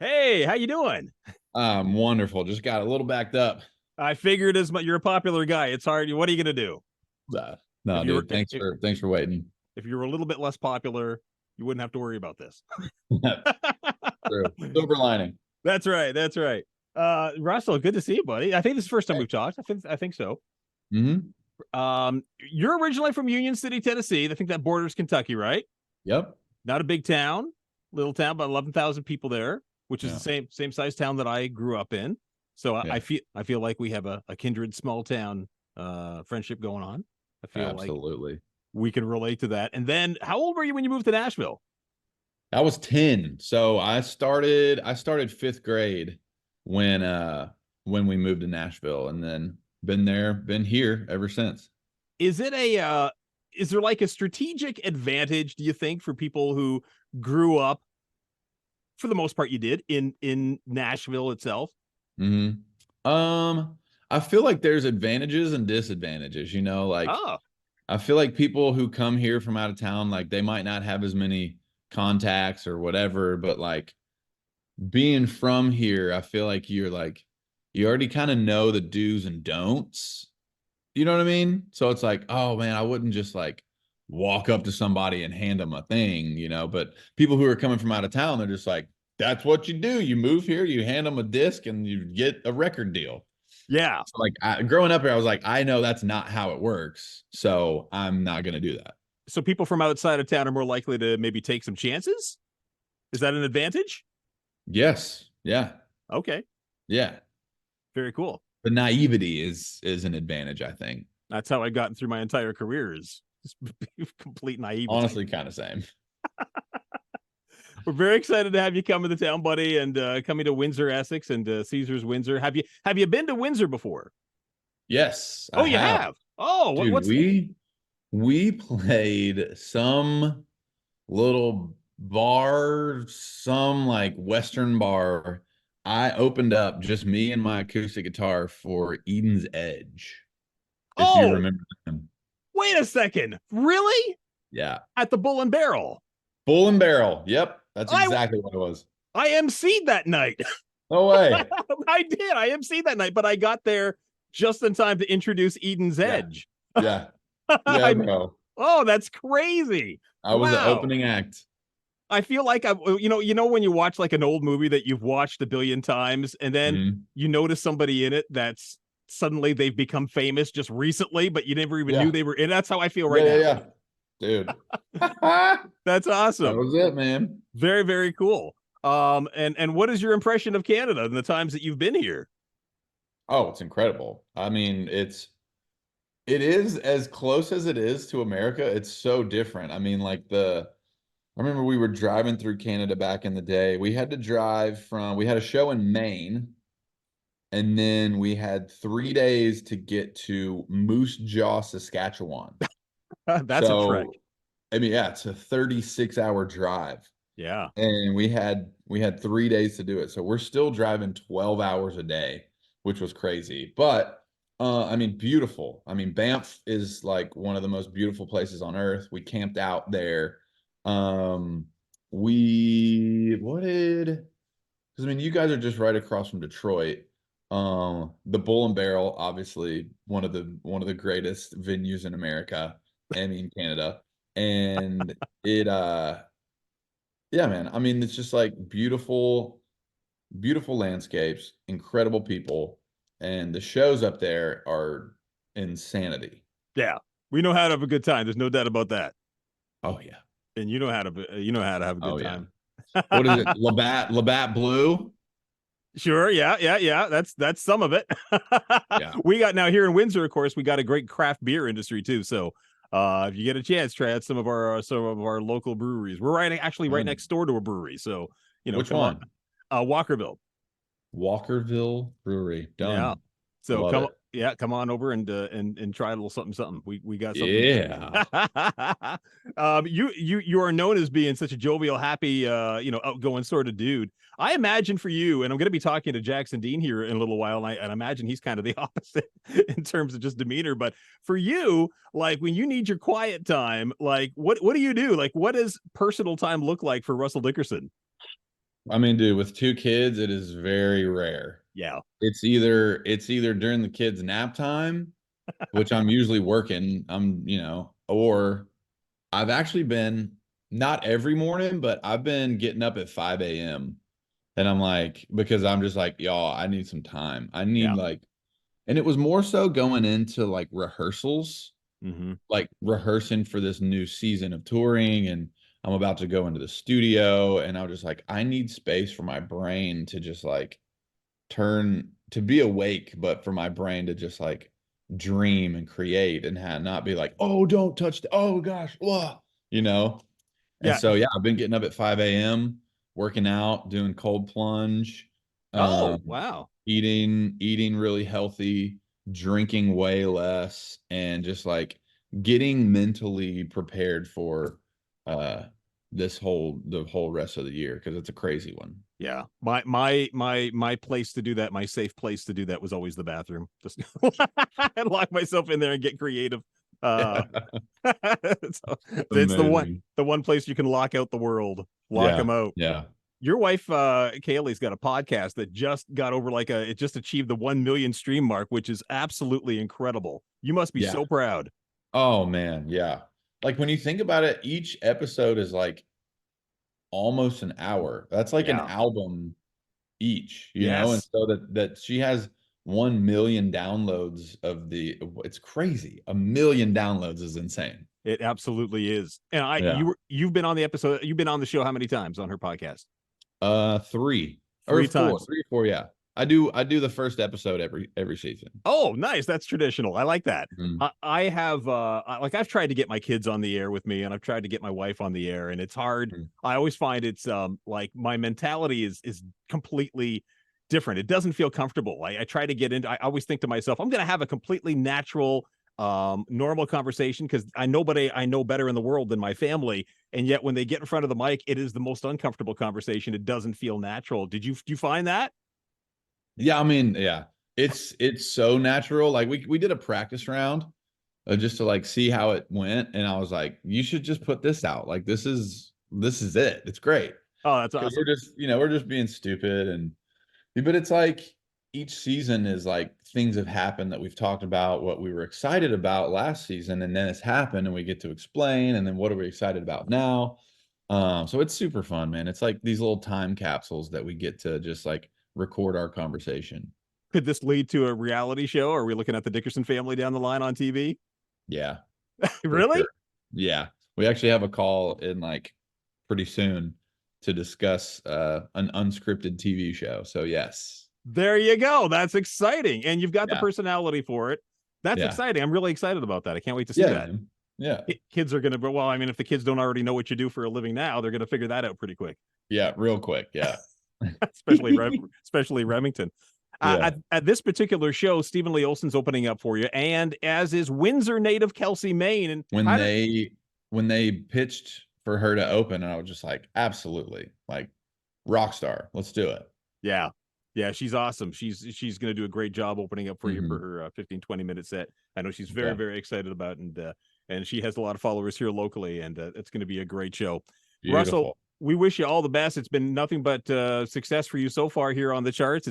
Hey, how you doing? Wonderful. Just got a little backed up. I figured as much. You're a popular guy. It's hard. What are you gonna do? If No, you were dude. Thanks for waiting. if you were a little bit less popular, you wouldn't have to worry about this. True. Silver lining. That's right. That's right. Russell, good to see you, buddy. I think this is the first time we've talked. I think so. Hmm. You're originally from Union City, Tennessee. I think that borders Kentucky, right? Yep. Not a big town, little town, about 11,000 people there, which is the Yeah. same size town that I grew up in. So I Yeah. feel like we have a kindred small town friendship going on. I feel like Absolutely. we can relate to that. And then, how old were you when you moved to Nashville? I was 10. So I started fifth grade when we moved to Nashville, and then been here ever since. Is it a is there like a strategic advantage, do you think, for people who grew up, for the most part you did, in Nashville itself? Hmm. I feel like there's advantages and disadvantages, like Oh, I feel like people who come here from out of town, like they might not have as many contacts or whatever, but like being from here, I feel like you already kind of know the do's and don'ts. You know what I mean? So it's like, oh man, I wouldn't just like walk up to somebody and hand them a thing, but people who are coming from out of town, they're just like, that's what you do. You move here, you hand them a disc and you get a record deal. yeah. So like growing up here, I was like, I know that's not how it works. So I'm not going to do that. So people from outside of town are more likely to maybe take some chances? Is that an advantage? Yes. Yeah. Okay, Yeah. very cool. The naivety is an advantage, I think. That's how I've gotten through my entire career, is just complete naivety. Honestly, kind of same. We're very excited to have you come to the town, buddy, and coming to Windsor, Essex, and Caesars Windsor. Have you been to Windsor before? Yes, Oh, I you have. have. Oh, Dude, what's we played some little bar, some like Western bar. I opened up just me and my acoustic guitar for Eden's Edge, if you Oh, remember them. wait a second. Really? Yeah. At the Bull and Barrel? Bull and Barrel. Yep. That's I exactly what it was. I emceed that night. No way. I did. I emceed that night, but I got there just in time to introduce Eden's Yeah. Edge. Yeah. Yeah, I bro. Oh, that's crazy. I was the Wow. opening act. I feel like I when you watch like an old movie that you've watched a billion times, and then Mhm. you notice somebody in it that's suddenly they've become famous just recently, but you never even knew Yeah. they were in. That's how I feel Yeah, right yeah, now. yeah. Dude. That That's awesome. was it, man. Very, very cool. And what is your impression of Canada and the times that you've been here? Oh, it's incredible. I mean, it is as close as it is to America. It's so different. I mean, I remember we were driving through Canada back in the day. We had a show in Maine, and then we had 3 days to get to Moose Jaw, Saskatchewan. That's a trek. So, I mean, yeah, it's a 36-hour drive. Yeah. And we had 3 days to do it. So we're still driving 12 hours a day, which was crazy. But I mean, beautiful. I mean, Banff is like one of the most beautiful places on earth. We camped out there. Um, we what did because I mean, you guys are just right across from Detroit. The Bull and Barrel, obviously one of the greatest venues in America and in Canada. And it yeah, man. I mean, it's just like beautiful, beautiful landscapes, incredible people, and the shows up there are insanity. Yeah. We know how to have a good time. There's no doubt about that. Oh yeah. And you know how to have a Oh good yeah. time. What is it? Labatt Blue? Sure. Yeah. Yeah. Yeah. That's some of it. Yeah. We got now here in Windsor, of course, we got a great craft beer industry too. So if you get a chance, try out some of our local breweries. We're actually right Mm. next door to a brewery. So, Which come on. one? Walkerville. Walkerville Brewery. Yeah. Done. So Love it. come on over and try a little something something. We got something. Yeah. You are known as being such a jovial, happy, outgoing sort of dude. I imagine for you, and I'm going to be talking to Jackson Dean here in a little while, and I imagine he's kind of the opposite in terms of just demeanor. But for you, like when you need your quiet time, like what do you do? Like what does personal time look like for Russell Dickerson? I mean, dude, with two kids, it is very rare. Yeah. It's either during the kids' nap time, which I'm usually working. Or I've actually been not every morning, but I've been getting up at 5 a.m. And I'm like, because I'm just like, y'all, I need some time. I need Yeah. like, and it was more so going into like rehearsals, Hmm. like rehearsing for this new season of touring. And I'm about to go into the studio. And I was just like, I need space for my brain to just like turn to be awake, but for my brain to just like dream and create and not be like, oh, don't touch the, oh gosh, whoa, you know? And Yeah. so, yeah, I've been getting up at 5 a.m., working out, doing cold plunge, Oh, um, wow. eating really healthy, drinking way less, and just like getting mentally prepared for uh the whole rest of the year because it's a crazy one. Yeah. My place to do that, my safe place to do that was always the bathroom. Just lock myself in there and get creative. Uh so it's Amazing. the one place you can lock out the world. Lock Yeah. them out. Yeah. Your wife Kaylee's got a podcast that just got over it just achieved the 1 million stream mark, which is absolutely incredible. You must be Yeah. so proud. Oh man, yeah. Like when you think about it, each episode is like almost an hour. That's like an Yeah. album each, and Yes. so that she has 1 million downloads it's crazy. 1 million downloads is insane. It absolutely is. And Yeah. you've been on the episode, you've been on the show how many times on her podcast? Three or Three four, times. 3 or 4, yeah. I do the first episode every season. Oh, nice. That's traditional. I like that. Mm. I have like I've tried to get my kids on the air with me and I've tried to get my wife on the air and it's hard. Mm. I always find it's like my mentality is completely different. It doesn't feel comfortable. I try to get into I always think to myself, I'm gonna have a completely natural normal conversation because I know better in the world than my family. And yet when they get in front of the mic, it is the most uncomfortable conversation. It doesn't feel natural. Do you find that? Yeah, I mean, yeah. It's so natural. Like we did a practice round just to like see how it went, and I was like, you should just put this out. Like this is it. It's great Oh, that's because awesome. we're just being stupid, and but it's like each season is like things have happened that we've talked about what we were excited about last season, and then it's happened, and we get to explain, and then what are we excited about now? So it's super fun, man. It's like these little time capsules that we get to just like record our conversation. Could this lead to a reality show? Are we looking at the Dickerson family down the line on TV? Yeah, for Really? sure. Yeah. We actually have a call in like pretty soon to discuss an unscripted TV show. So yes. There you go. That's exciting. And you've got the Yeah. personality for it. That's Yeah. exciting. I'm really excited about that. I can't wait to see Yeah, that. man. Yeah. Kids are going to, well, I mean, if the kids don't already know what you do for a living now, they're going to figure that out pretty quick, Yeah, real quick. Yeah. especially Remington. Yeah. At this particular show, Stephen Lee Olson's opening up for you, and as is Windsor native Kelsey Maine. And When how did, they pitched for her to open, and I was just like, absolutely. Like rock star. Let's do it. yeah, yeah, she's awesome. She's going to do a great job opening up for you for Hmm. her 15-20 minute set. I know she's very Okay. very excited about it, and she has a lot of followers here locally, and it's going to be a great show. Russell, Beautiful. we wish you all the best. It's been nothing but success for you so far here on the charts.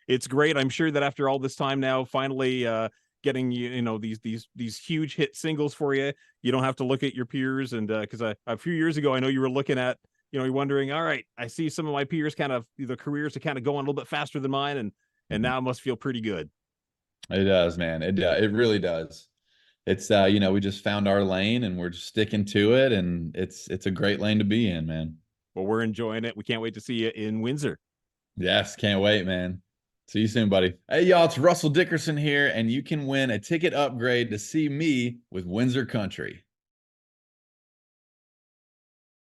It's great. I'm sure that after all this time now, finally getting you know these huge hit singles for you, you don't have to look at your peers. And because a few years ago, I know you were looking at you're wondering, all right, I see some of my peers kind of the careers are kind of going a little bit faster than mine, and Mhm. now it must feel pretty good. It does, man. It really does. It's we just found our lane and we're just sticking to it, and it's a great lane to be in, man. Well, we're enjoying it. We can't wait to see you in Windsor. Yes, can't wait, man. See you soon, buddy. Hey, y'all, it's Russell Dickerson here, and you can win a ticket upgrade to see me with Windsor Country.